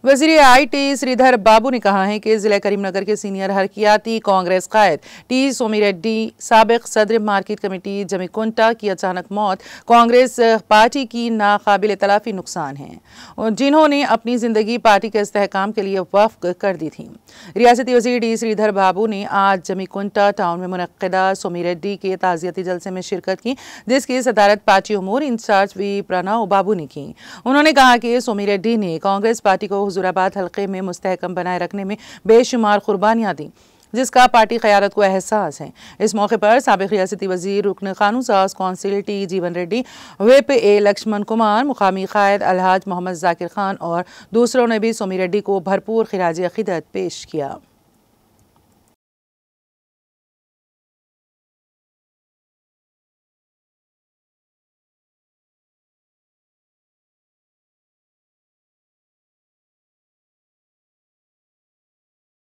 वज़ीर IT श्रीधर बाबू ने कहा है कि जिला करीमनगर के सीनियर हरकियाती कांग्रेस कायद T सोमिरेड्डी, साबिक सदर मार्केट कमेटी जमीकुंटा की अचानक मौत कांग्रेस पार्टी की नाकाबिल तलाफी नुकसान है, जिन्होंने अपनी जिंदगी पार्टी के इस्तेहकाम के लिए वक्फ कर दी थी। रियासती वज़ीर D श्रीधर बाबू ने आज जमीकुंटा टाउन में मुनक्किदा सोमिरेड्डी के ताज़ियती जलसे में शिरकत की, जिसकी सदारत पार्टी उमूर इंचार्ज V प्रणव बाबू ने की। उन्होंने कहा कि सोमिरेड्डी ने कांग्रेस पार्टी को हुजूराबाद हल्के में मुस्तहकम बनाए रखने में बेशुमार कुर्बानियां दी, जिसका पार्टी क़यादत को एहसास है। इस मौके पर साबिक़ रियासती वज़ीर, रुकन कानून साज कौंसिल T जीवन रेड्डी, व्हिप A लक्ष्मण कुमार, मुकामी कायद अलहाज मोहम्मद जाकिर खान और दूसरों ने भी सोमिरेड्डी को भरपूर खिराज अक़ीदत पेश किया।